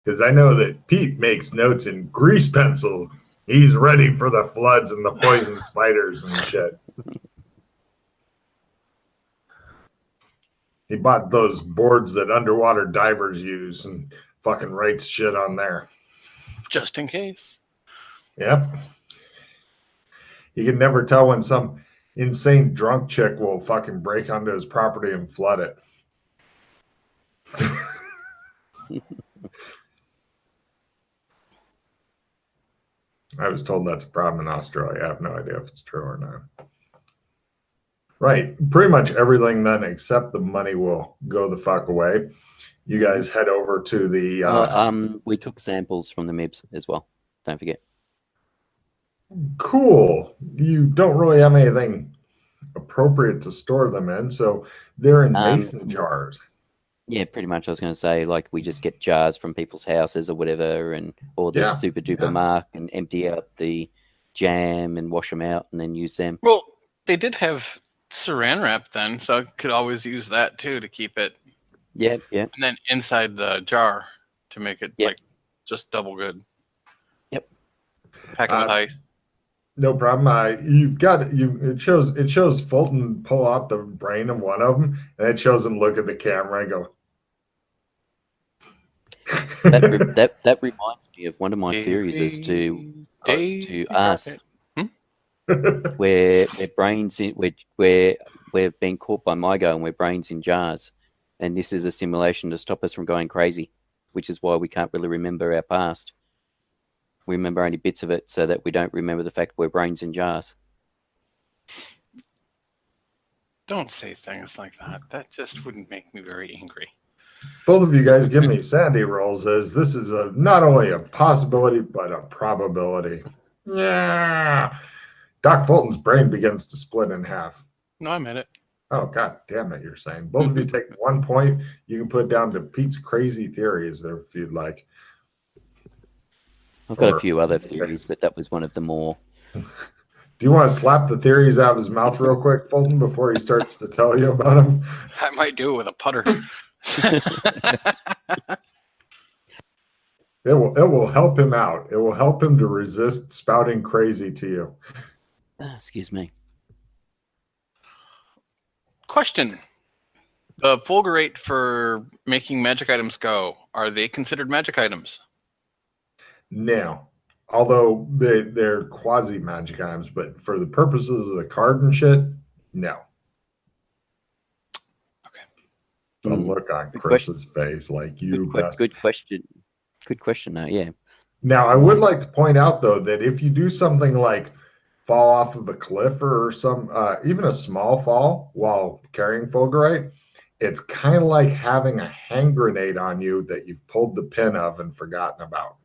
Because I know that Pete makes notes in grease pencil. He's ready for the floods and the poison spiders and shit. He bought those boards that underwater divers use and fucking writes shit on there. Just in case. Yep. You can never tell when some insane drunk chick will fucking break onto his property and flood it. I was told that's a problem in Australia. I have no idea if it's true or not. Right. Pretty much everything then except the money will go the fuck away. You guys head over to the... we took samples from the MIBs as well. Don't forget. Cool. You don't really have anything appropriate to store them in, so they're in mason jars. Yeah, pretty much. I was going to say, like, we just get jars from people's houses or whatever, or the super duper mark, and empty out the jam and wash them out and then use them. Well, they did have saran wrap then, so I could always use that too to keep it. Yeah, yeah. And then inside the jar to make it like just double good. Yep. Pack it with ice. No problem. You've got you. It shows Fulton pull out the brain of one of them, and it shows him look at the camera and go. That reminds me of one of my theories as to us, where brains where we've been caught by MIGO and we're brains in jars, and this is a simulation to stop us from going crazy, which is why we can't really remember our past. We remember only bits of it so that we don't remember the fact we're brains in jars. Don't say things like that. That just wouldn't make me very angry. Both of you guys give me sandy rolls as this is not only a possibility, but a probability. Yeah. Doc Fulton's brain begins to split in half. No, I'm in it. Oh, God damn it, you're saying. Both of you take 1 point. You can put it down to Pete's crazy theories there if you'd like. I've got a few other theories, but that was one of the more... Do you want to slap the theories out of his mouth real quick, Fulton, before he starts to tell you about them? I might do it with a putter. It will help him out. It will help him to resist spouting crazy to you. Excuse me. Question. The fulgurate for making magic items go, are they considered magic items? Now, although they're quasi-magic items, but for the purposes of the card and shit, no. Okay. The look on Chris's face, like you best. Good question. Good question, though, yeah. Now, I would like to point out, though, that if you do something like fall off of a cliff or some, even a small fall while carrying fulgurite, it's kind of like having a hand grenade on you that you've pulled the pin of and forgotten about.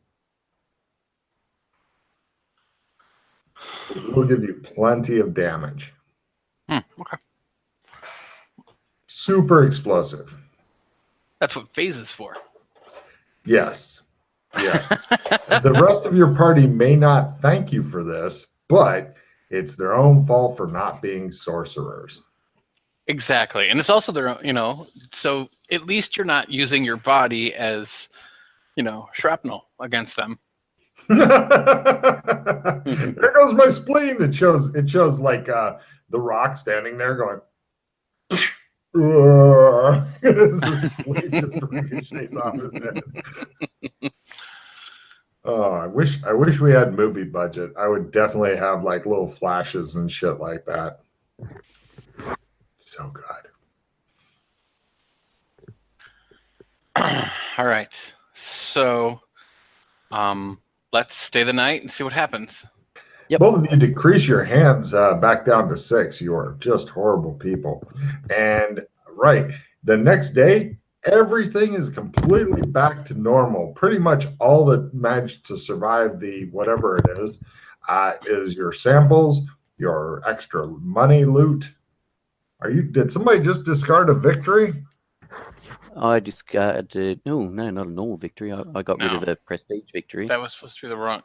It will give you plenty of damage. Okay. Super explosive. That's what phase is for. Yes. Yes. The rest of your party may not thank you for this, but it's their own fault for not being sorcerers. Exactly. And it's also their own, so at least you're not using your body as, shrapnel against them. There goes my spleen. It shows like the Rock standing there going. His spleen just ricochets off his head. Oh, I wish we had movie budget. I would definitely have like little flashes and shit like that. So good. All right. So, let's stay the night and see what happens. Yep. Both of you decrease your hands back down to 6. You are just horrible people. And the next day, everything is completely back to normal. Pretty much all that managed to survive the whatever it is your samples, your extra money loot. Did somebody just discard a victory? I discarded not a normal victory. I got rid of a prestige victory. That was supposed to be the wrong.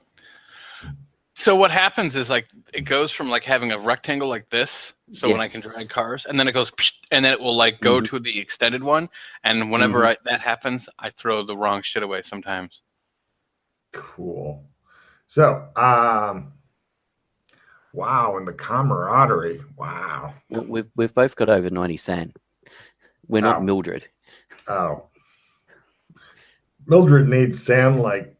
So what happens is like it goes from like having a rectangle like this, so when I can drag cars, and then it goes, and then it will like go to the extended one, and whenever that happens, I throw the wrong shit away sometimes. Cool. So, wow, and the camaraderie. Wow. We've both got over 90 sand. We're not Mildred. Oh. Mildred needs sand like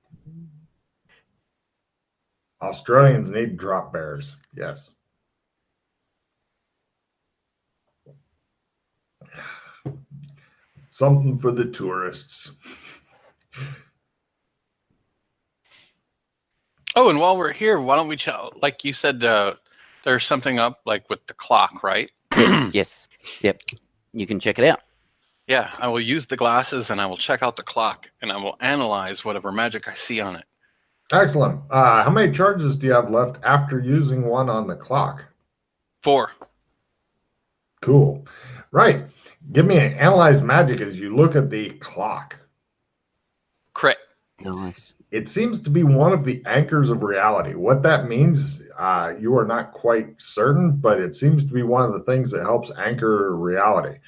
Australians need drop bears. Yes. Something for the tourists. Oh, and while we're here, why don't we like you said, there's something up like with the clock, right? Yes. Yep. You can check it out. Yeah, I will use the glasses and I will check out the clock and I will analyze whatever magic I see on it. Excellent. How many charges do you have left after using one on the clock? 4. Cool. Right. Give me an analyze magic as you look at the clock. Crit. Nice. It seems to be one of the anchors of reality. What that means, you are not quite certain, but it seems to be one of the things that helps anchor reality.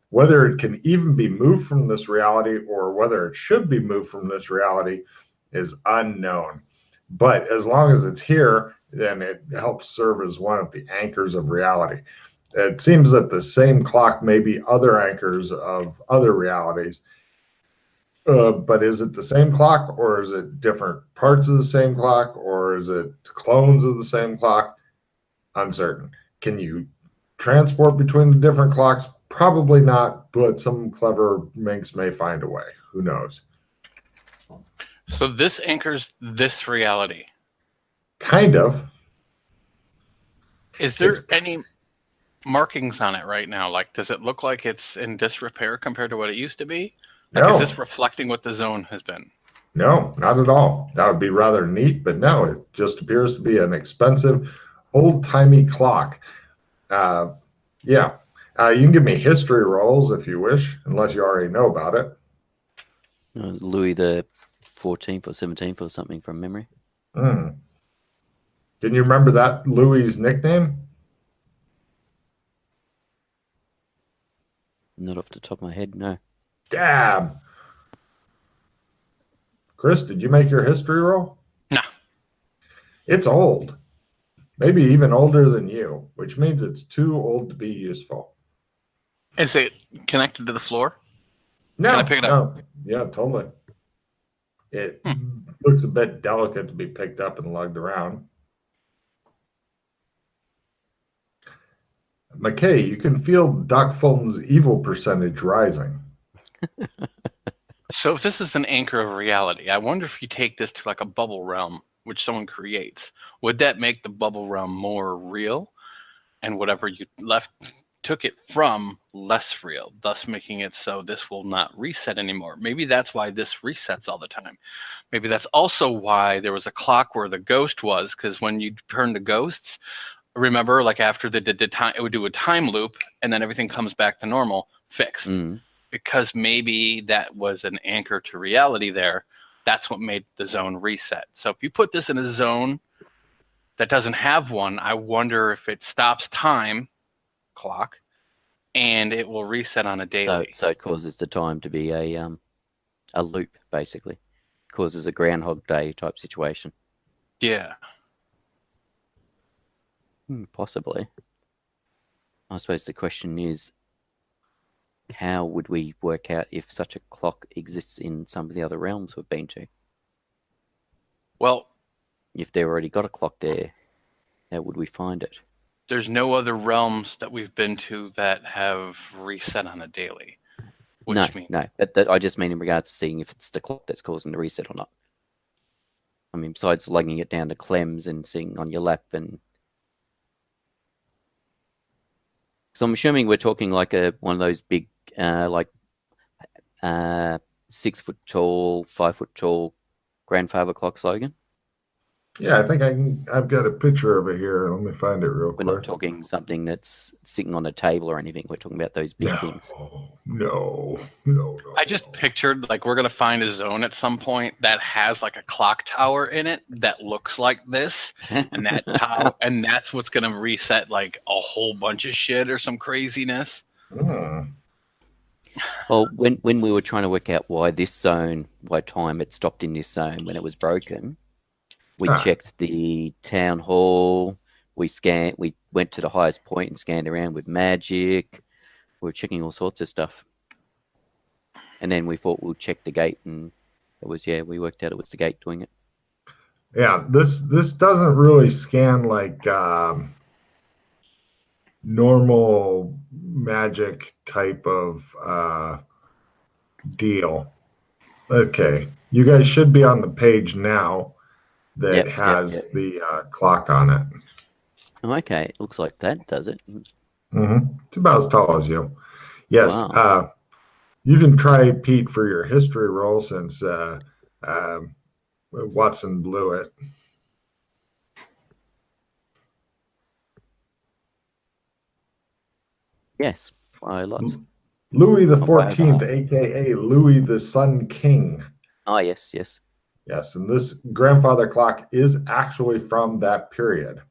Whether it can even be moved from this reality or whether it should be moved from this reality is unknown. But as long as it's here, then it helps serve as one of the anchors of reality. It seems that the same clock may be other anchors of other realities. But is it the same clock, or is it different parts of the same clock, or is it clones of the same clock? Uncertain. Can you transport between the different clocks? Probably not, but some clever minx may find a way. Who knows? So this anchors this reality. Kind of. Is there any markings on it right now? Like, does it look like it's in disrepair compared to what it used to be? Like, No. is this reflecting what the zone has been? No, not at all. That would be rather neat, but no, it just appears to be an expensive, old-timey clock. Yeah. You can give me history rolls if you wish, unless you already know about it. Louis the 14th or 17th or something from memory. Can you remember that Louis's nickname? Not off the top of my head, no. Gab. Chris, did you make your history roll? No. It's old. Maybe even older than you, which means it's too old to be useful. Is it connected to the floor? No, Can I pick it up? Yeah, totally. It looks a bit delicate to be picked up and lugged around. McKay, you can feel Doc Fulton's evil percentage rising. So if this is an anchor of reality, I wonder if you take this to like a bubble realm, which someone creates, would that make the bubble realm more real? And whatever you took it from less real, thus making it so this will not reset anymore. Maybe that's why this resets all the time. Maybe that's also why there was a clock where the ghost was, because when you turn to ghosts, remember, like after the time, it would do a time loop, and then everything comes back to normal, fixed. Because maybe that was an anchor to reality there. That's what made the zone reset. So if you put this in a zone that doesn't have one, I wonder if it stops time clock and it will reset on a daily. So it causes the time to be a loop, basically. It causes a Groundhog Day type situation. Yeah. Possibly. I suppose the question is, how would we work out if such a clock exists in some of the other realms we've been to? Well, if they've already got a clock there, how would we find it? There's no other realms that we've been to that have reset on a daily. No. That I just mean in regards to seeing if it's the clock that's causing the reset or not. I mean, besides lugging it down to Clem's and seeing on your lap and... So I'm assuming we're talking like one of those big, 6 foot tall, 5 foot tall grandfather clocks, Logan. Yeah, I think I've got a picture of it here. Let me find it real quick. We're not talking something that's sitting on a table or anything. We're talking about those big things. No. I just pictured like we're gonna find a zone at some point that has like a clock tower in it that looks like this, and that tower, and that's what's gonna reset like a whole bunch of shit or some craziness. Well, when we were trying to work out why time had stopped in this zone when it was broken, we Ah, checked the town hall. We went to the highest point and scanned around with magic. We were checking all sorts of stuff, and then we thought we'll check the gate, and we worked out it was the gate doing it. yeah, this doesn't really scan like normal magic type of deal. Okay, you guys should be on the page now that Yep. has the clock on it. Okay, it looks like that does it. It's about as tall as you. Yes. Wow. You can try Pete for your history roll since Watson blew it. Yes, by lots. Louis the Oh, by over 14th, half. aka Louis the Sun King. Oh, yes. Yes, and this grandfather clock is actually from that period.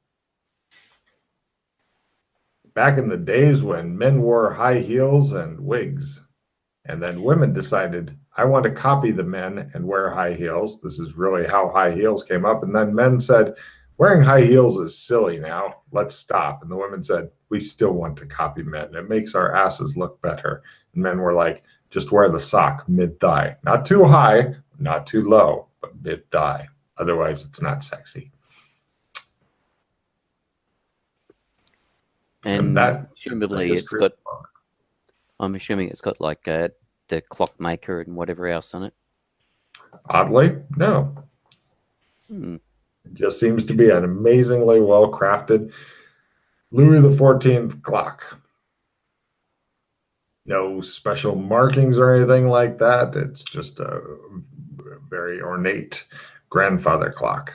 Back in the days when men wore high heels and wigs, and then women decided, I want to copy the men and wear high heels. This is really how high heels came up. And then men said, wearing high heels is silly now. Let's stop. And the women said, we still want to copy men. It makes our asses look better. And men were like, just wear the sock mid thigh. Not too high, not too low, but mid thigh. Otherwise, it's not sexy. And that presumably I'm assuming it's got like the clockmaker and whatever else on it. Oddly, no. It just seems to be an amazingly well crafted Louis the 14th clock. No special markings or anything like that. It's just a very ornate grandfather clock.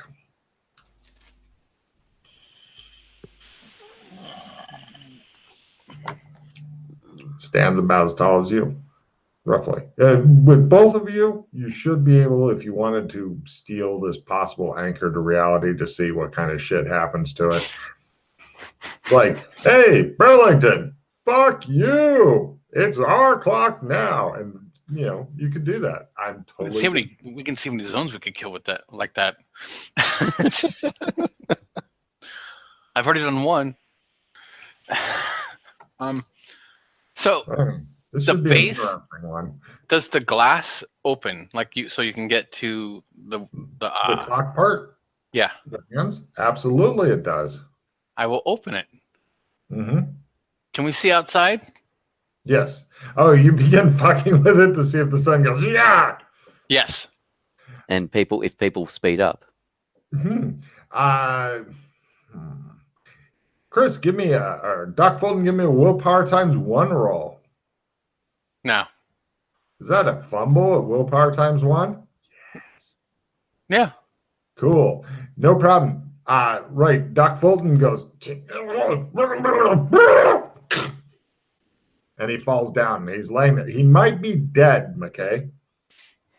Stands about as tall as you, roughly. With both of you, you should be able, if you wanted to steal this possible anchor to reality to see what kind of shit happens to it. Like, hey, Burlington, fuck you. It's our clock now. And, you know, you could do that. I'm totally. We can see how many zones we could kill with that, like that. I've already done one. So this the should be base, an interesting one. does the glass open so you can get to the clock part? Yeah. The hands? Absolutely, it does. I will open it. Mm-hmm. Can we see outside? Yes. Oh, you begin fucking with it to see if the sun goes, yeah. Yes. And if people speed up. Mm-hmm. Chris, give me or Doc Fulton, give me a willpower times 1 roll. No. Is that a fumble at willpower times 1? Yes. Yeah. Cool. No problem. Right. Doc Fulton goes, and he falls down. He's laying there. He might be dead, McKay.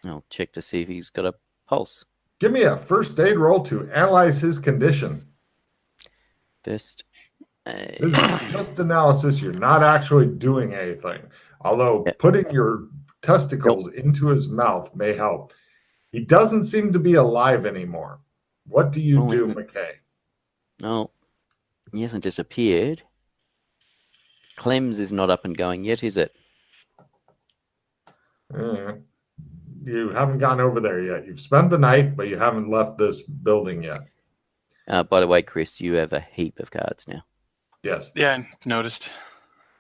I'll check to see if he's got a pulse. Give me a first aid roll to analyze his condition. First This is just analysis. You're not actually doing anything. Although putting your testicles into his mouth may help. He doesn't seem to be alive anymore. What do you do, McKay? No, he hasn't disappeared. Clem's is not up and going yet, is it? You haven't gone over there yet. You've spent the night, but you haven't left this building yet. By the way, Chris, you have a heap of cards now. Yes. Yeah, I noticed.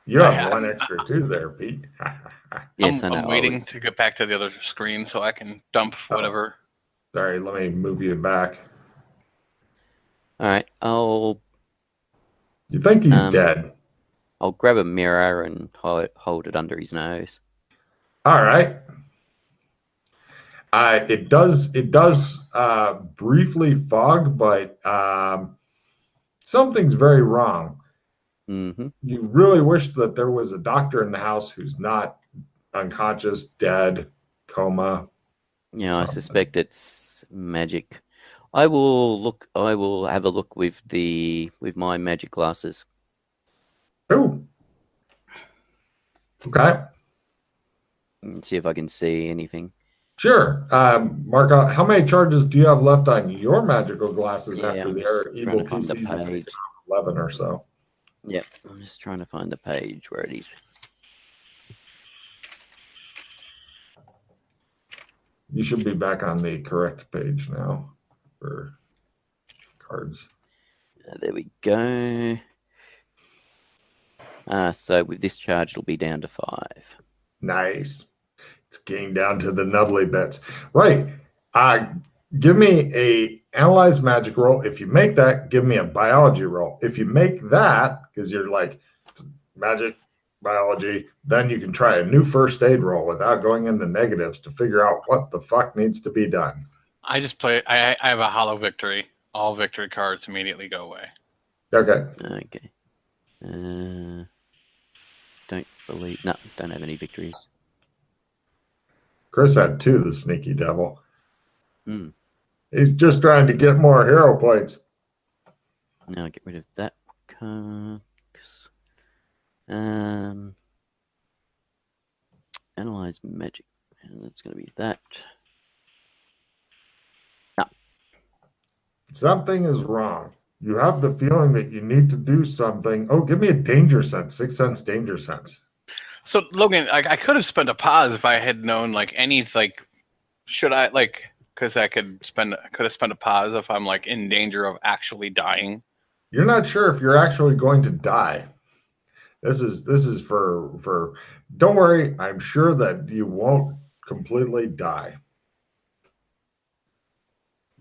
You have one extra too there, Pete. Yes, I'm waiting to get back to the other screen so I can dump whatever. Sorry, let me move you back. All right, You think he's dead? I'll grab a mirror and hold it under his nose. All right. It does briefly fog, but something's very wrong. Mm-hmm. You really wish that there was a doctor in the house who's not unconscious, dead, coma. Yeah, I suspect it's magic. I will have a look with my magic glasses. Ooh. Okay. and see if I can see anything. Sure. Mark out how many charges do you have left on your magical glasses Yeah, after I'm their just trying evil to find the PCs? You take page. 11 or so. Yep, I'm just trying to find the page where it is. You should be back on the correct page now for cards. There we go. So with this charge, it'll be down to 5. Nice. It's getting down to the nubbly bits. Right. Give me a analyze magic roll. If you make that, give me a biology roll. If you make that, because you're like magic, biology, then you can try a new first aid roll without going into negatives to figure out what the fuck needs to be done. I just play. I have a hollow victory. All victory cards immediately go away. Okay. Okay. Don't believe. No, don't have any victories. Chris had 2, the sneaky devil. Hmm. He's just trying to get more hero points. Now get rid of that card. Analyze magic. And that's going to be that. No. Something is wrong. You have the feeling that you need to do something. Oh, give me a danger sense, 6 sense danger sense. So Logan, I could have spent a pause if I had known like any like. Should I like? Because I could have spent a pause if I'm like in danger of actually dying. You're not sure if you're actually going to die. This is for. Don't worry. I'm sure that you won't completely die.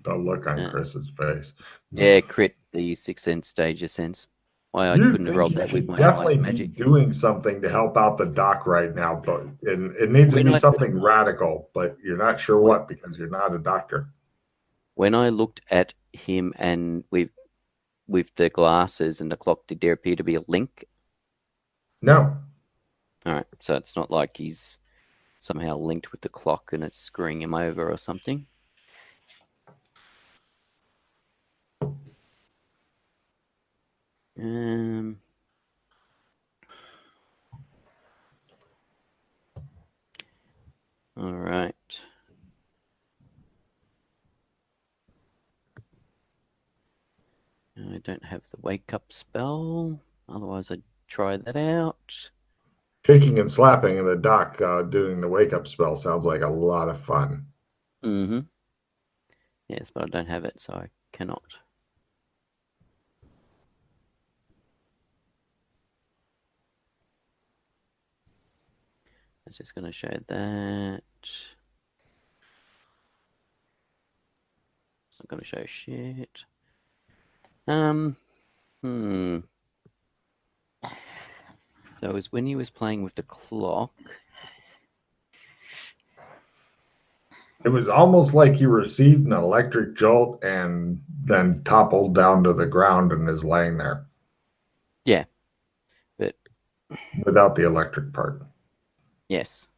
The look on Chris's face. Yeah, crit the 6 sense danger sense. Why I couldn't have rolled that with my definitely analyze be magic. doing something to help out the doc right now, but it needs to be something radical, but you're not sure what because you're not a doctor. When I looked at him and with the glasses and the clock, did there appear to be a link? No. All right, so it's not like he's somehow linked with the clock and it's screwing him over or something. All right. I don't have the wake up spell. Otherwise, I'd try that out. Kicking and slapping in the dock doing the wake up spell sounds like a lot of fun. Mm-hmm. Yes, but I don't have it, so I cannot. It's just going to show that. It's not going to show shit. So it was when he was playing with the clock. It was almost like he received an electric jolt and then toppled down to the ground and is laying there. Yeah. But without the electric part. Yes.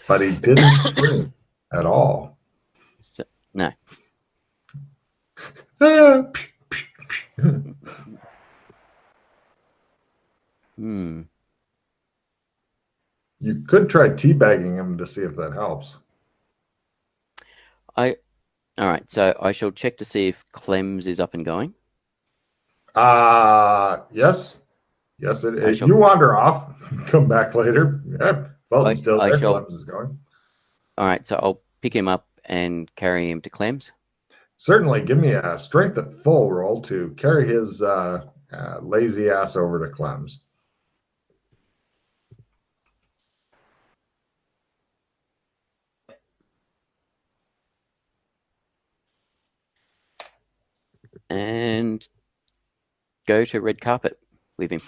But he didn't scream at all. So, no. You could try teabagging him to see if that helps. All right, so I shall check to see if Clems is up and going. Yes. Yes, you wander off. Come back later. Yeah, Fulton's still there. Clems is going. All right, so I'll pick him up and carry him to Clems. Certainly. Give me a strength at full roll to carry his lazy ass over to Clems. And go to red carpet with him.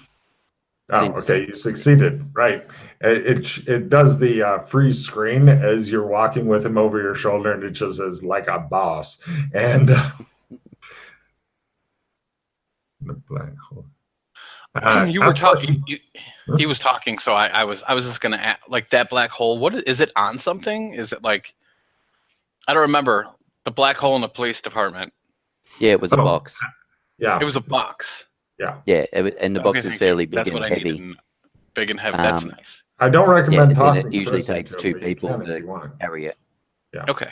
Oh, okay. You succeeded. Right. It does the freeze screen as you're walking with him over your shoulder, and it just says like a boss. And the black hole. You were talking. He was talking, so I was just gonna ask, like that black hole. What is it on something? Is it like I don't remember the black hole in the police department. Yeah, it was a box. Yeah, it was a box. Yeah, yeah, and the box is fairly big and heavy. Big and heavy. That's nice. I don't Yeah, recommend as in it tossing usually Chris takes into it, two but you people can if to you want. carry it. Yeah. Okay.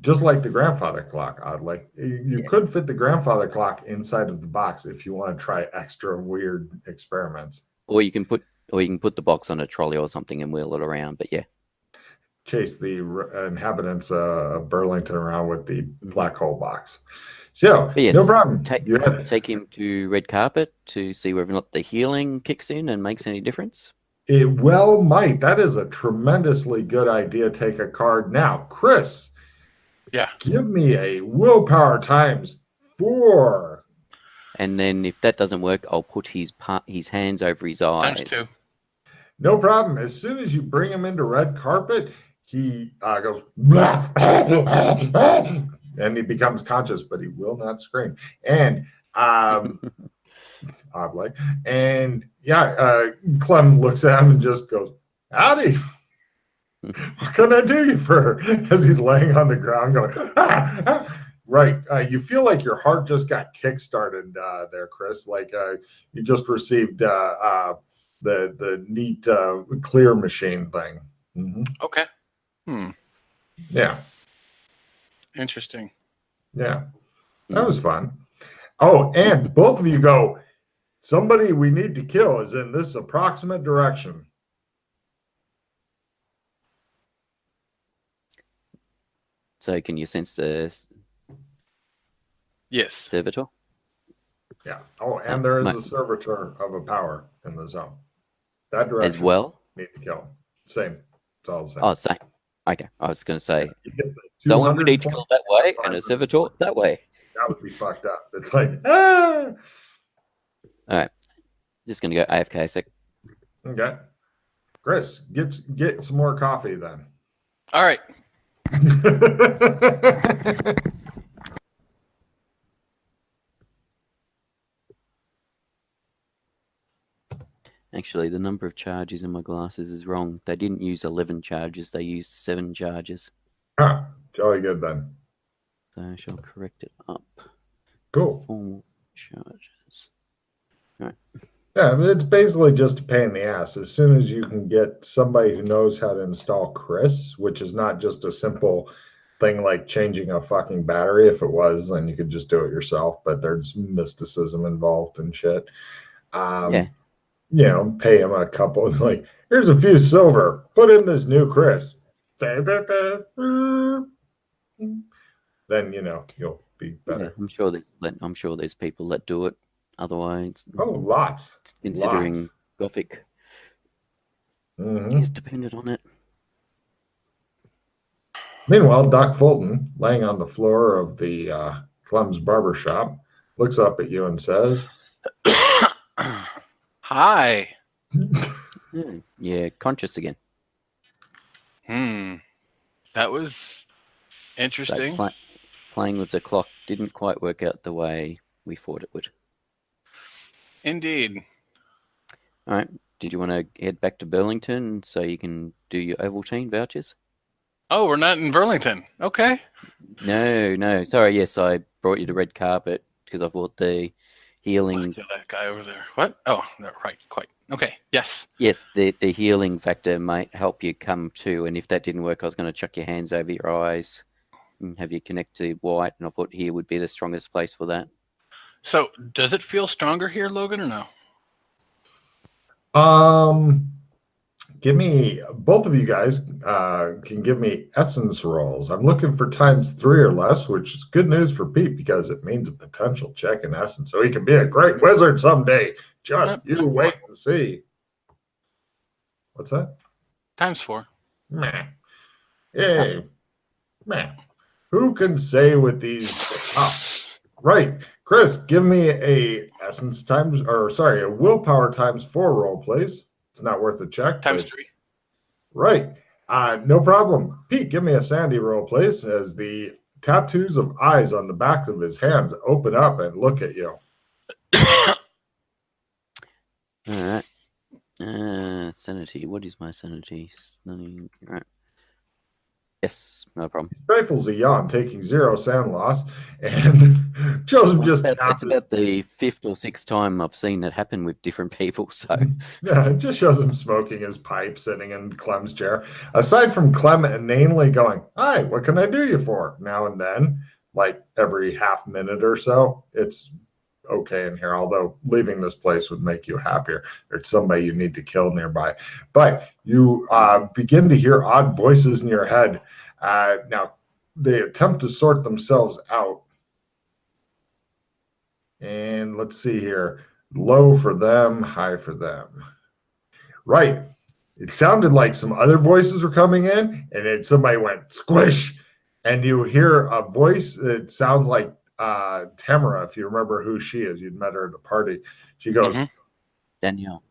Just like the grandfather clock, oddly. You Yeah. could fit the grandfather clock inside of the box if you want to try extra weird experiments. Or you can put the box on a trolley or something and wheel it around. But yeah. Chase the inhabitants of Burlington around with the Mhm. black hole box. So, But yes, no problem. take him to red carpet to see whether or not the healing kicks in and makes any difference. It well might. That is a tremendously good idea. Take a card now. Chris, Yeah. give me a willpower times 4. And then if that doesn't work, I'll put his hands over his eyes. Times 2. No problem. As soon as you bring him into red carpet, he goes, and he becomes conscious, but he will not scream. And oddly, and yeah, Clem looks at him and just goes, "Howdy. What can I do you for?" As he's laying on the ground going, "Ah, ah." Right. You feel like your heart just got kick-started there, Chris. Like you just received the neat clear machine thing. Mm-hmm. Okay. Yeah. Interesting. Yeah. That was fun. Oh, and both of you go, somebody we need to kill is in this approximate direction. So can you sense the Yes. servitor? Yeah. Oh, So, and there is a servitor of a power in the zone. That direction. As well? Need to kill. Same. It's all the same. Oh, same. Okay, I was going to say, Yeah, someone we need to kill that way and a servitor that way. That would be fucked up. It's like, ah! All right. Just going to go AFK a sec. Okay. Chris, get some more coffee then. All right. Actually, the number of charges in my glasses is wrong. They didn't use 11 charges. They used 7 charges. Huh. Jolly good then. So I shall correct it up. Cool. 4 charges. All right. Yeah, it's basically just a pain in the ass. As soon as you can get somebody who knows how to install Chris, which is not just a simple thing like changing a fucking battery. If it was, then you could just do it yourself. But there's mysticism involved and shit. Yeah. You know, pay him a couple and like, here's a few silver. Put in this new Chris. Then you know you'll be better. Yeah, I'm sure there's people that do it. Otherwise, Oh, lots. Considering Lots. Gothic Mm-hmm. is dependent on it. Meanwhile, Doc Fulton, laying on the floor of the Clem's barber shop, looks up at you and says, Hi. Yeah, conscious again. That was interesting. So playing with the clock didn't quite work out the way we thought it would. Indeed. All right. Did you want to head back to Burlington so you can do your Ovaltine vouchers? Oh, we're not in Burlington. Okay. No. Sorry, yes, I brought you the red carpet because I thought the healing... That guy over there. What? Oh, no, right. Quite. Okay. Yes. Yes, the healing factor might help you come to, and if that didn't work, I was going to chuck your hands over your eyes and have you connect to white, and I thought here would be the strongest place for that. So, does it feel stronger here, Logan, or no? give me, both of you guys can give me essence rolls. I'm looking for times 3 or less, which is good news for Pete because it means a potential check in essence. So he can be a great wizard someday. Just you wait and see. What's that? Times 4. Meh. Yay. Meh. Who can say with these? Right. Chris, give me a willpower times 4 roll, please. It's not worth a check. Times 3. Right. No problem. Pete, give me a sandy roll, please, as the tattoos of eyes on the back of his hands open up and look at you. All right. Sanity. What is my sanity? All right. Yes, no problem. He stifles a yawn, taking 0 sand loss, and Joseph Well, just it's about the 5th or 6th time I've seen it happen with different people. So yeah, it just shows him smoking his pipe, sitting in Clem's chair. Aside from Clem inanely going, "Hi, what can I do you for?" now and then, like every half minute or so, it's okay in here. Although leaving this place would make you happier. There's somebody you need to kill nearby, but you begin to hear odd voices in your head. Now they attempt to sort themselves out, and let's see here: low for them, high for them. Right. It sounded like some other voices were coming in, and then somebody went squish, and you hear a voice that sounds like Tamara, if you remember who she is. You'd met her at a party. She goes, Danielle.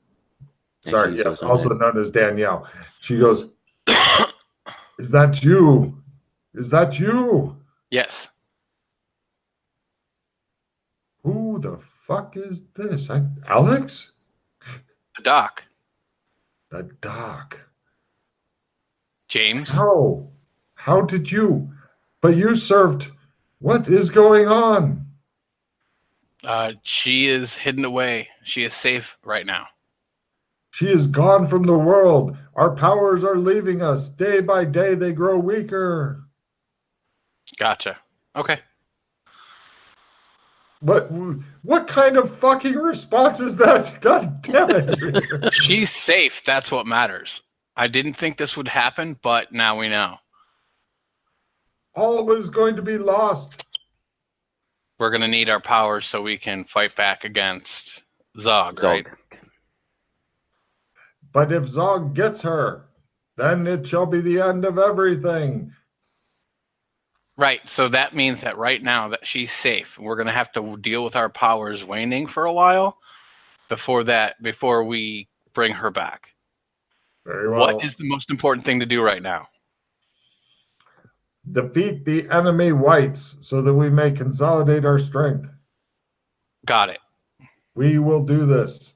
sorry, yes, also known as Danielle. She goes, "Is that you? Is that you? Yes. Who the fuck is this? Alex? The doc. The doc. James. How? How did you? But you served. What is going on?" She is hidden away. She is safe right now. She is gone from the world. Our powers are leaving us. Day by day, they grow weaker. Gotcha. Okay. What kind of fucking response is that? God damn it. She's safe. That's what matters. I didn't think this would happen, but now we know. All is going to be lost. We're going to need our powers so we can fight back against Zog, right? But if Zog gets her, then it shall be the end of everything. Right. So that means that right now that she's safe. We're going to have to deal with our powers waning for a while before we bring her back. Very well. What is the most important thing to do right now? Defeat the enemy whites so that we may consolidate our strength. Got it. We will do this.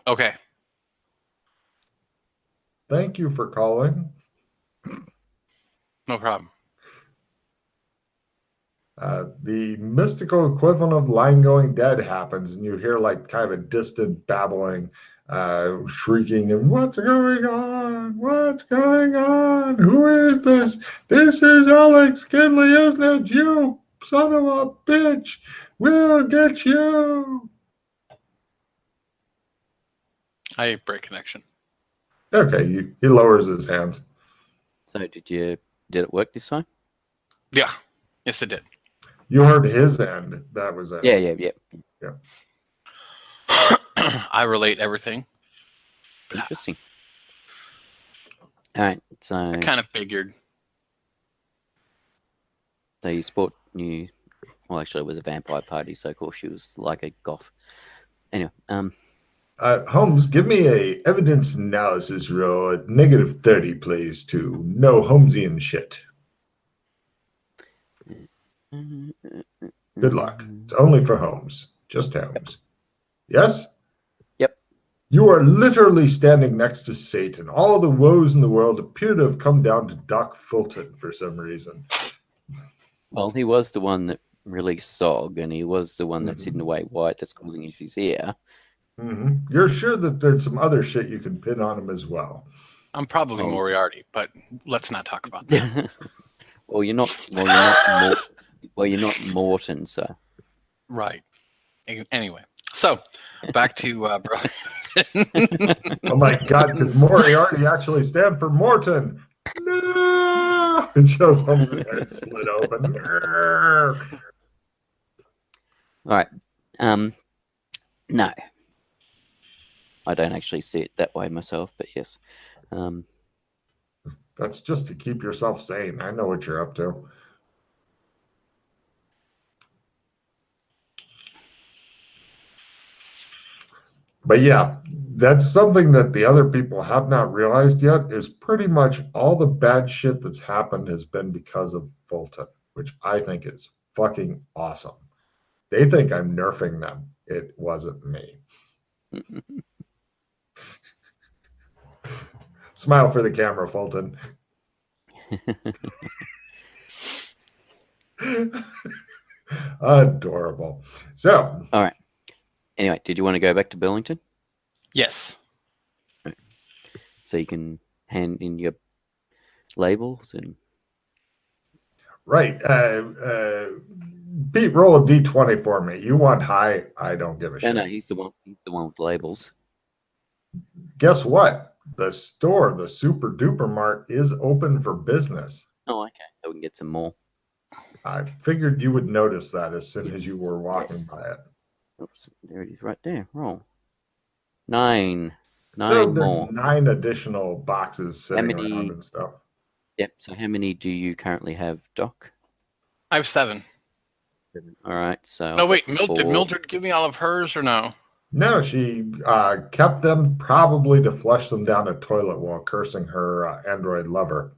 Okay. Thank you for calling. No problem. The mystical equivalent of line going dead happens, and you hear like kind of a distant babbling, shrieking, and "What's going on? What's going on? Who is this? This is Alex Kinley, isn't it? You son of a bitch! We'll get you!" I break connection. Okay, he lowers his hands. So did it work this time? Yeah. Yes, it did. You heard his end. That was it. Yeah. I relate everything. Interesting. All right. So I kind of figured. So well, actually, it was a vampire party, so of course she was like a goth. Anyway, Holmes, give me a evidence analysis roll at -30, please, to no Holmesian shit. Good luck. It's only for Holmes. Just Holmes. Yes? Yep. You are literally standing next to Satan. All the woes in the world appear to have come down to Doc Fulton for some reason. Well, he was the one that released Zog, and he was the one that's hidden away White that's causing issues here. You're sure that there's some other shit you can pin on him as well? I'm probably Moriarty, but let's not talk about that. Well, you're not Morton, so. Right. Anyway, so back to Oh my God! Did Moriarty actually stand for Morton? No! It shows Holmes' head split open. All right. No. I don't actually see it that way myself, but yes. That's just to keep yourself sane. I know what you're up to. But yeah, that's something that the other people have not realized yet, is pretty much all the bad shit that's happened has been because of Fulton, which I think is fucking awesome. They think I'm nerfing them. It wasn't me. Smile for the camera, Fulton. Adorable. So, All right. Anyway, did you want to go back to Burlington Yes. so you can hand in your labels and right. Pete, roll a d20 for me. You want high? I don't give a no, shit. no, he's the one. He's the one with labels. Guess what? The store, the Super Duper Mart, is open for business. Oh, okay. So we can get some more. I figured you would notice that as soon as you Yes, were walking yes. by it. Oops, there it is, right there. Roll 9, So 9 there's more. 9 additional boxes How sitting around many? and stuff. Yep. So how many do you currently have, Doc? I have 7. 7. All right. So No, I've wait. got Did 4. Mildred give me all of hers or no? No, she kept them probably to flush them down a toilet while cursing her android lover.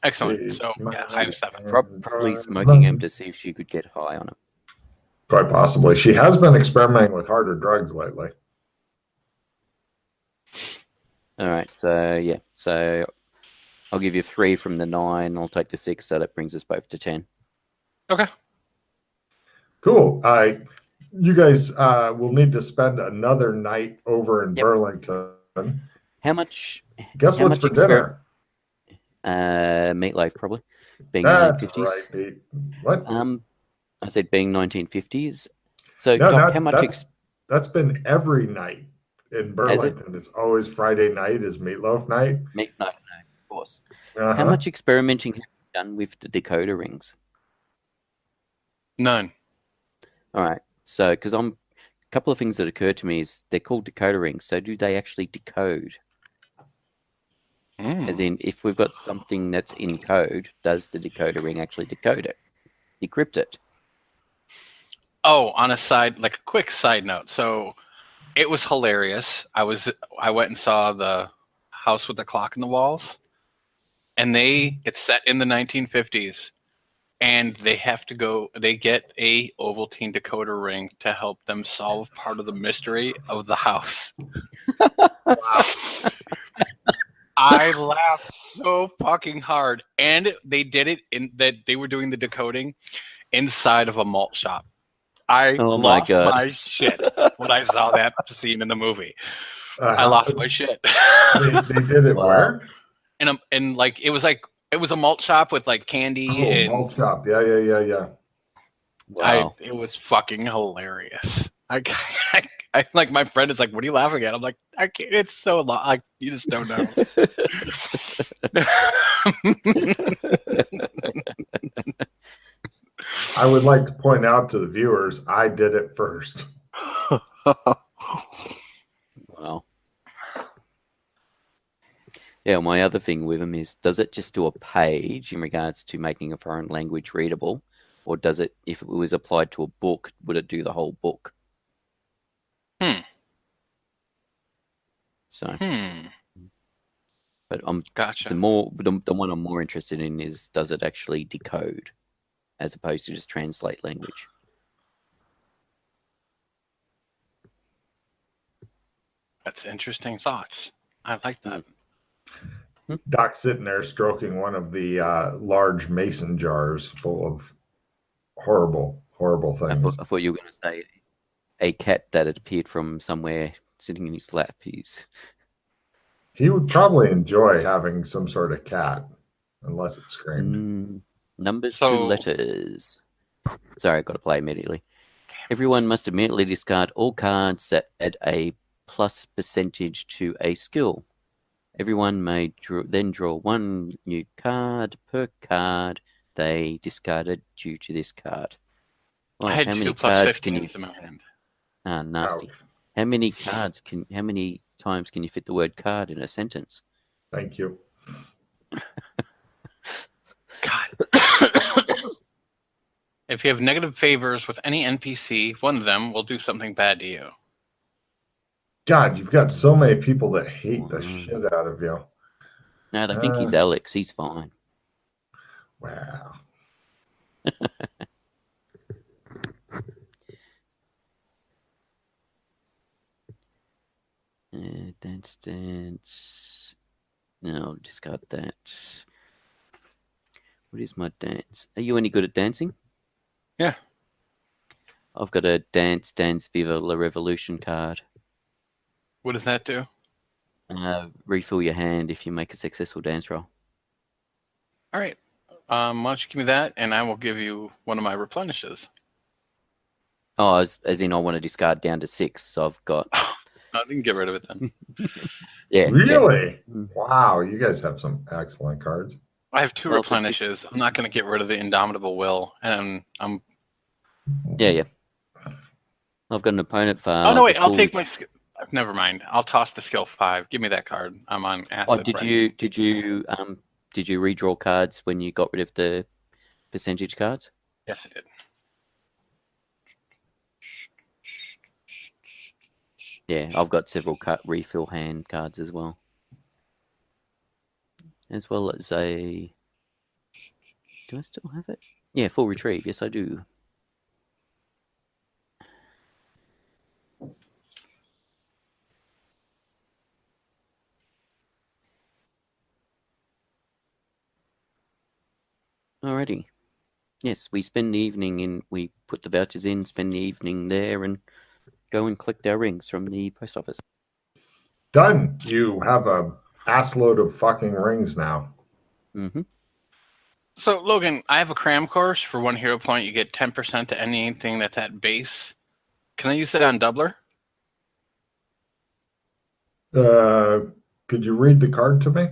Excellent. So, She's my yeah, I have 7. Probably android smoking them lover. to see if she could get high on them. Quite possibly. She has been experimenting with harder drugs lately. All right. So yeah. So I'll give you 3 from the 9. I'll take the 6. So that brings us both to 10. Okay. Cool. You guys will need to spend another night over in Yep. Burlington. How much? Guess How what's much for dinner? Meatloaf probably. Being That's 1950s. right, Pete. What? I said being 1950s. So No, Doc, how not much? that's been every night in Has it? Burlington. It's always Friday night is meatloaf night. No, of course. How Uh-huh. much experimenting have you done with the decoder rings? None. All right. So, because a couple of things that occurred to me is they're called decoder rings. So, do they actually decode? As in, if we've got something that's in code, does the decoder ring actually decode it, decrypt it? Oh, on a side, like a quick side note. So it was hilarious. I went and saw the House with the Clock in the Walls, and it's set in the 1950s, and they get a Ovaltine decoder ring to help them solve part of the mystery of the house. Wow. I laughed so fucking hard, and they did it in that they were doing the decoding inside of a malt shop. I Oh my lost God. my shit when I saw that scene in the movie. I lost my shit. They did it Wow. where? And like it was a malt shop with like candy Oh, and malt shop. Yeah. Wow. it was fucking hilarious. I like my friend is like, "What are you laughing at?" I'm like, "I can't. It's so long. You just don't know." I would like to point out to the viewers, I did it first. Wow. Yeah, my other thing with them is, does it just do a page in regards to making a foreign language readable? Or does it, if it was applied to a book, would it do the whole book? So, but Gotcha. the one I'm more interested in is, does it actually decode as opposed to just translate language? That's interesting thoughts. I like that. Doc's sitting there stroking one of the large mason jars full of horrible things. I thought you were going to say a cat that had appeared from somewhere sitting in his lap. He would probably enjoy having some sort of cat, unless it screamed. Numbers So- to letters. Sorry, I got to play immediately. Everyone must immediately discard all cards that add a plus percentage to a skill. Everyone may then draw one new card per card they discarded due to this card. Oh, I had how 2 many plus cards 15 can you? in my hand. Ah, nasty. Ouch. How many cards how many times can you fit the word card in a sentence? Thank you. God. If you have negative favors with any NPC, one of them will do something bad to you. God, you've got so many people that hate the shit out of you. No, they think he's Alex. He's fine. Wow. Dance. No, discard that. What is my dance? Are you any good at dancing? Yeah. I've got a Dance Viva la Revolution card. What does that do? Refill your hand if you make a successful dance roll. All right. Why don't you give me that, and I will give you one of my replenishes. Oh, as in I want to discard down to 6. So I've got... I can get rid of it then. Yeah. Really? Yeah. Wow, you guys have some excellent cards. I have 2 Well, replenishes. I'm not going to get rid of the Indomitable Will, and I'm... Yeah. I've got an opponent for... Oh, no, wait. I'll take my... Never mind. I'll toss the skill 5. Give me that card. I'm on acid. Oh, did you redraw cards when you got rid of the percentage cards? Yes, I did. Yeah, I've got several refill hand cards as well. As well as a... Do I still have it? Yeah, full retrieve. Yes, I do. Alrighty. Yes, we spend the evening in... We put the vouchers in, spend the evening there, and go and collect our rings from the post office. Done. You have a assload of fucking rings now. Mm-hmm. So, Logan, I have a cram course. For 1 hero point, you get 10% to anything that's at base. Can I use that on Doubler? Could you read the card to me?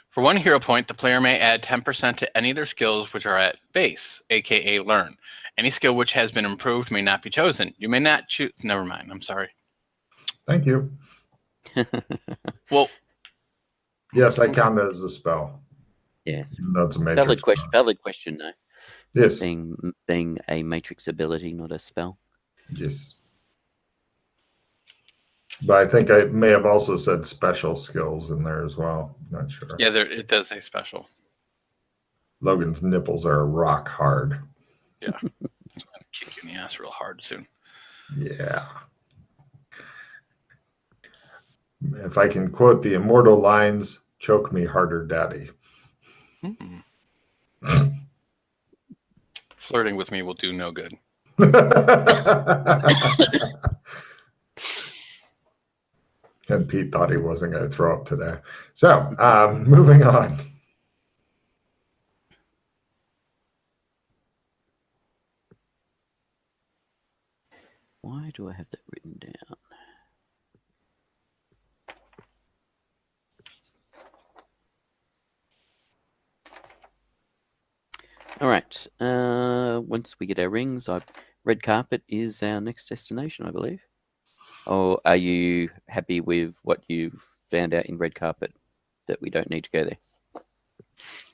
For 1 hero point, the player may add 10% to any of their skills which are at base, aka learn. Any skill which has been improved may not be chosen. You may not choose... Never mind. I'm sorry. Thank you. Well... Yes, I count it as a spell. Yeah. That's a matrix. Valid question, though. Yes. Being a matrix ability, not a spell. Yes. But I think I may have also said special skills in there as well. Not sure. Yeah, it does say special. Logan's nipples are rock hard. Yeah. I'm going to kick you in the ass real hard soon. Yeah. If I can quote the immortal lines, choke me harder, daddy. Flirting with me will do no good. And Pete thought he wasn't going to throw up today. So, moving on. Why do I have that written down? All right. Once we get our rings, red carpet is our next destination, I believe. Or are you happy with what you've found out in red carpet that we don't need to go there?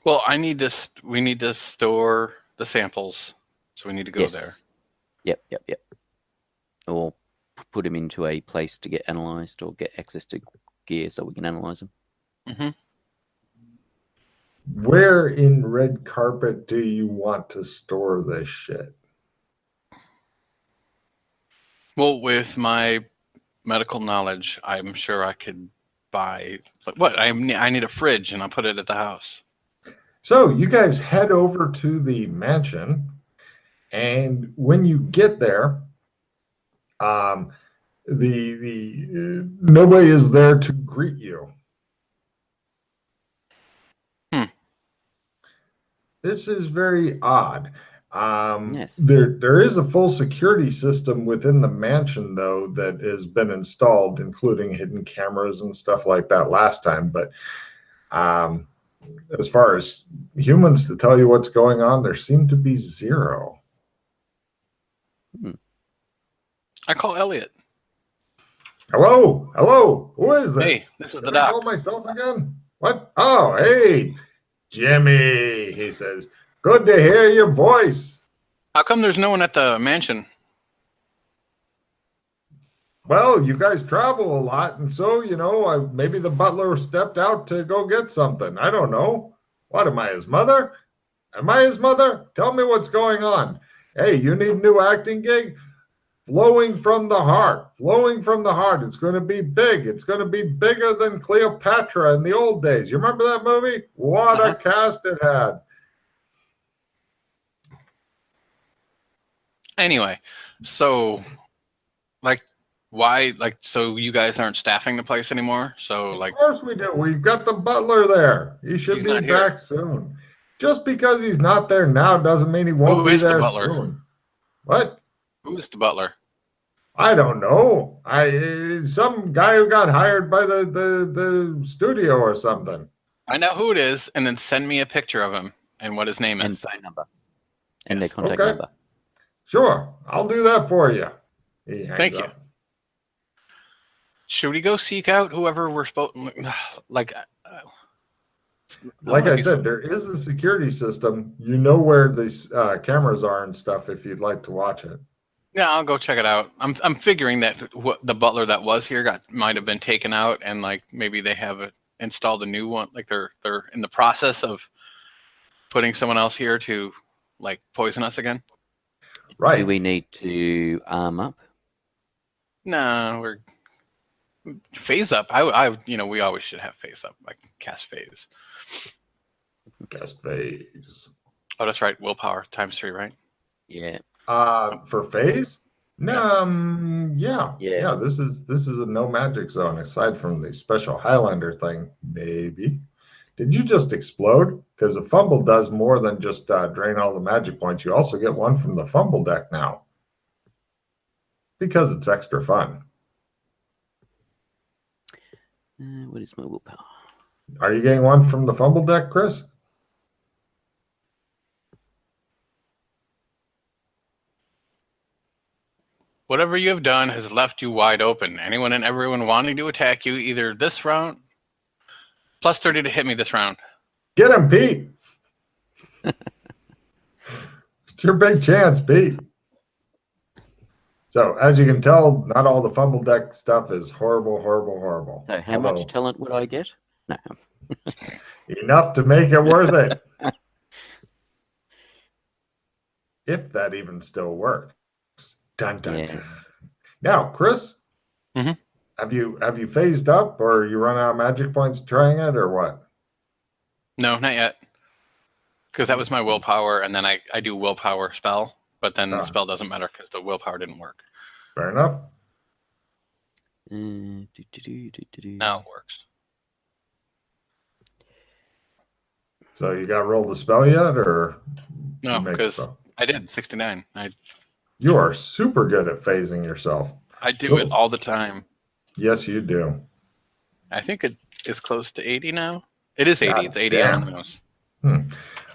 Well, we need to store the samples, so we need to go there. Yep. Or put them into a place to get analyzed or get access to gear so we can analyze them. Mm-hmm. Where in red carpet do you want to store this shit? Well, with my medical knowledge, I'm sure I could buy... What? I need a fridge, and I'll put it at the house. So you guys head over to the mansion, and when you get there, nobody is there to greet you. This is very odd. Yes. There is a full security system within the mansion, though, that has been installed, including hidden cameras and stuff like that last time. But as far as humans to tell you what's going on, there seem to be zero. I call Elliot. Hello? Who is this? Hey, this is the Did I doc. call myself again? What? Oh, hey, Jimmy, he says. Good to hear your voice. How come there's no one at the mansion? Well, you guys travel a lot, and so, maybe the butler stepped out to go get something. I don't know. What, am I his mother? Am I his mother? Tell me what's going on. Hey, you need a new acting gig? Flowing from the heart. Flowing from the heart. It's going to be big. It's going to be bigger than Cleopatra in the old days. You remember that movie? What a cast it had. Anyway, so like, why? Like, so you guys aren't staffing the place anymore? So like, Of course we do. We've got the butler there. He should he's be not here. back soon. Just because he's not there now doesn't mean he won't Who be is the there butler? soon. What? Who is the butler? I don't know. Some guy who got hired by the studio or something. Find out who it is, and then send me a picture of him and what his name And is. phone number. And Yes. their contact Okay. number. Sure, I'll do that for you. He hangs Thank you. up. Should we go seek out whoever we're supposed? Like Like I said, there is a security system. You know where these cameras are and stuff if you'd like to watch it. Yeah, I'll go check it out. I'm figuring that the butler that was here might have been taken out, and like maybe they have installed a new one. Like they're in the process of putting someone else here to like poison us again. Right. Do we need to arm up? No, we're phase up. I we always should have phase up, like cast phase. Cast phase. Oh, that's right. Willpower ×3, right? Yeah. For phase? No, yeah. This is a no magic zone aside from the special Highlander thing, maybe. Did you just explode? Because a fumble does more than just drain all the magic points. You also get one from the fumble deck now. Because it's extra fun. What is my willpower? Are you getting one from the fumble deck, Chris? Whatever you have done has left you wide open. Anyone and everyone wanting to attack you either this round, +30 to hit me this round. Get him, Pete. It's your big chance, Pete. So, as you can tell, not all the fumble deck stuff is horrible, horrible, horrible. So how much talent would I get? No. Enough to make it worth it. If that even still works. Dun, dun, Yes. dun. Now, Chris, Mhm. have you phased up, or you run out of magic points trying it, or what? No, not yet. Because that was my willpower, and then I do willpower spell, but then the spell doesn't matter because the willpower didn't work. Fair enough. Now it works. So you got rolled the spell yet, or No, you make because spell? I did 69. You are super good at phasing yourself. I do it all the time. Yes, you do. I think it is close to 80 now. It is 80. God It's 80 damn. on the nose.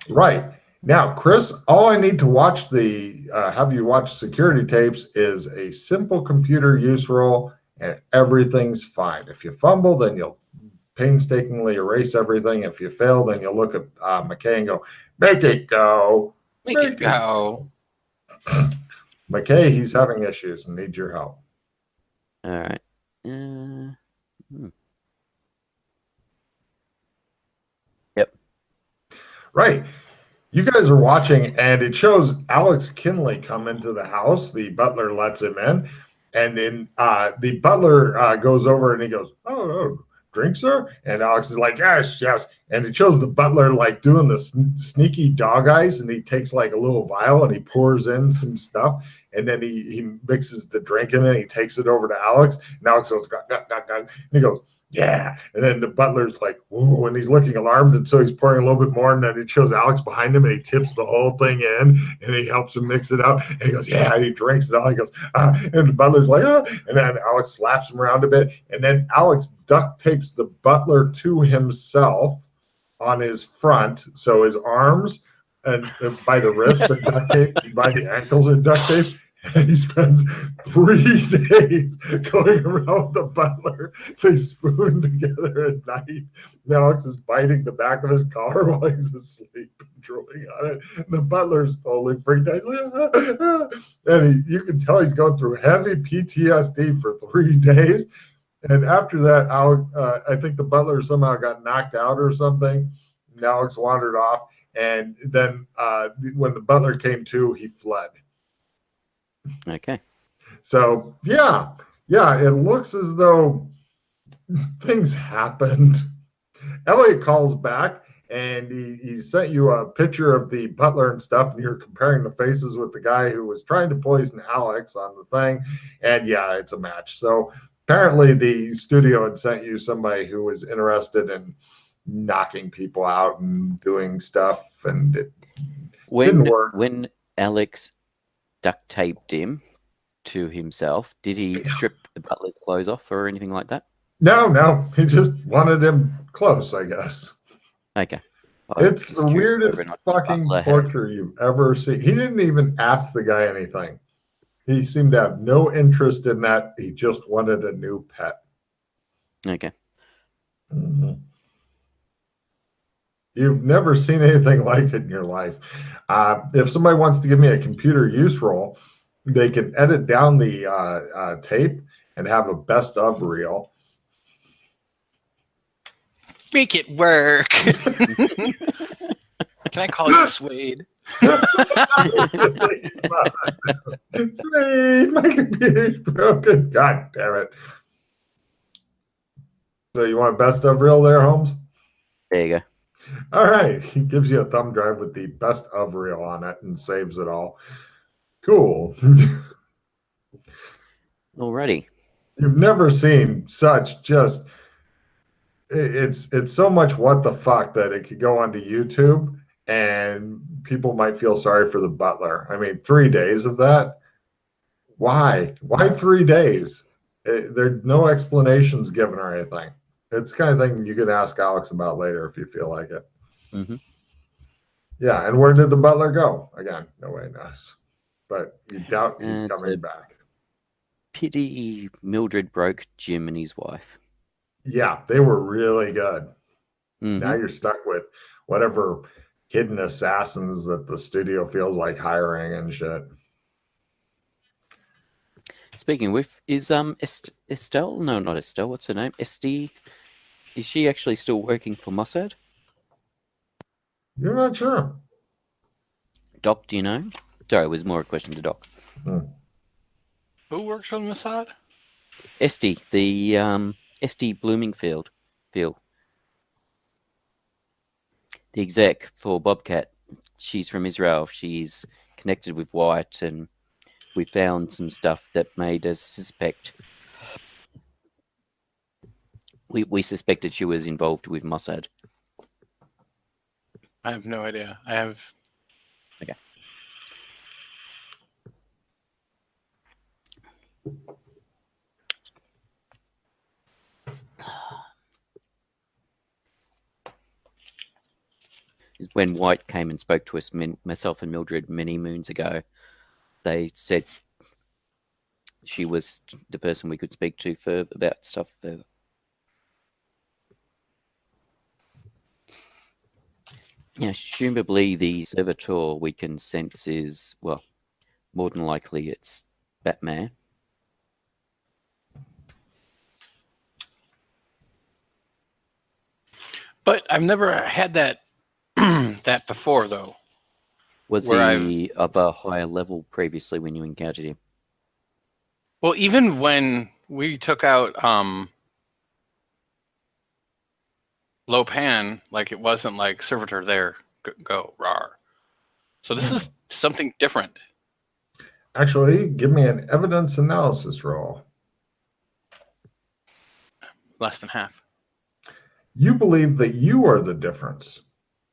Right. Now, Chris, all I need to watch have you watch security tapes is a simple computer use roll, and everything's fine. If you fumble, then you'll painstakingly erase everything. If you fail, then you'll look at McKay and go, make it go. Make it go. McKay, he's having issues and needs your help. All right. Yep. Right. You guys are watching, and it shows Alex Kinley come into the house. The butler lets him in, and then the butler goes over and he goes, "Oh, drink, sir?" And Alex is like, "Yes, yes." And it shows the butler like doing the sneaky dog eyes, and he takes like a little vial and he pours in some stuff, and then he mixes the drink in it. And he takes it over to Alex, and Alex goes, and he goes, "Yeah." And then the butler's like, "Whoa," and he's looking alarmed, and so he's pouring a little bit more, and then it shows Alex behind him, and he tips the whole thing in, and he helps him mix it up, and he goes, "Yeah," and he drinks it all. He goes, and the butler's like, "Ah," and then Alex slaps him around a bit, and then Alex duct tapes the butler to himself on his front, so his arms and by the wrists are duct taped, by the ankles are duct taped. And he spends 3 days going around with the butler. They spoon together at night. And Alex is biting the back of his collar while he's asleep and drooling on it. And the butler's totally freaked out. And you can tell he's going through heavy PTSD for 3 days. And after that, I think the butler somehow got knocked out or something. And Alex wandered off. And then when the butler came to, he fled. Okay. So, yeah, it looks as though things happened. Elliot calls back, and he sent you a picture of the butler and stuff, and you're comparing the faces with the guy who was trying to poison Alex on the thing, and yeah, it's a match. So apparently the studio had sent you somebody who was interested in knocking people out and doing stuff, and it didn't work. When Alex duct taped him to himself, did he strip the butler's clothes off or anything like that? No, he just wanted him close, I guess. Okay. I was It's just the curious weirdest whether or not the fucking butler had torture you've ever seen. He didn't even ask the guy anything. He seemed to have no interest in that. He just wanted a new pet. Okay. Mhm. You've never seen anything like it in your life. If somebody wants to give me a computer use role, they can edit down the tape and have a best of reel. Make it work. Can I call you Suede? Sweet, my computer's broken. God damn it. So you want a best of reel there, Holmes? There you go. All right. He gives you a thumb drive with the best of reel on it and saves it all. Cool. Alrighty. You've never seen such just it's so much what the fuck that it could go onto YouTube and people might feel sorry for the butler. I mean, 3 days of that. Why? Why 3 days? There's no explanations given or anything. It's the kind of thing you can ask Alex about later if you feel like it. Mm-hmm. Yeah, and where did the butler go? Again, nobody knows. But you doubt he's coming back. Pity Mildred broke Jim and his wife. Yeah, they were really good. Mm-hmm. Now you're stuck with whatever hidden assassins that the studio feels like hiring and shit. Speaking with, is Estelle? No, not Estelle. What's her name? Esty. Is she actually still working for Mossad? You're not sure. Doc, do you know? Sorry, it was more a question to Doc. Who works for the Mossad? Esty, the Esty Bloomingfield, the exec for Bobcat. She's from Israel. She's connected with White, and we found some stuff that made us suspect. We suspected she was involved with Mossad. I have no idea. I have. Okay. When White came and spoke to us, myself and Mildred, many moons ago, they said she was the person we could speak to for about stuff further. Yeah, presumably the servitor we can sense is, well, more than likely it's Batman. But I've never had that that before, though. Was he of a higher level previously when you encountered him? Well, even when we took out Lopan, like it wasn't like servitor there, go rar. So this is something different. Actually, give me an evidence analysis roll. Less than half. You believe that you are the difference.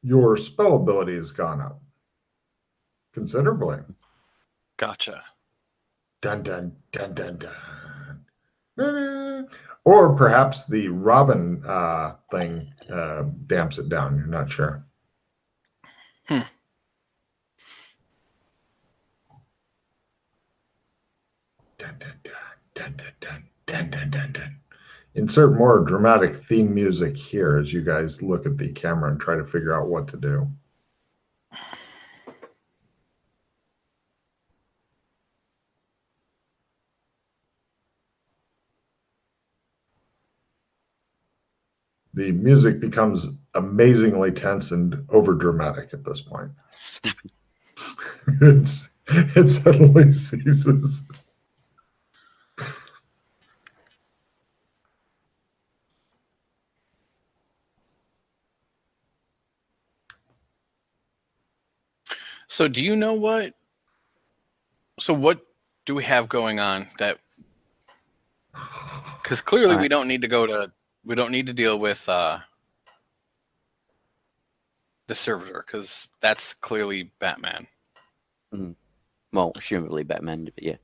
Your spell ability has gone up considerably. Gotcha. Dun dun dun dun dun. Or perhaps the Robin thing damps it down. You're not sure. Hmm. Dun dun dun dun dun dun dun dun dun. Insert more dramatic theme music here as you guys look at the camera and try to figure out what to do. The music becomes amazingly tense and overdramatic at this point. It suddenly ceases. So do you know what? So what do we have going on that? Because clearly we don't need to go to. We don't need to deal with the servitor because that's clearly Batman. Well, presumably Batman, but yeah.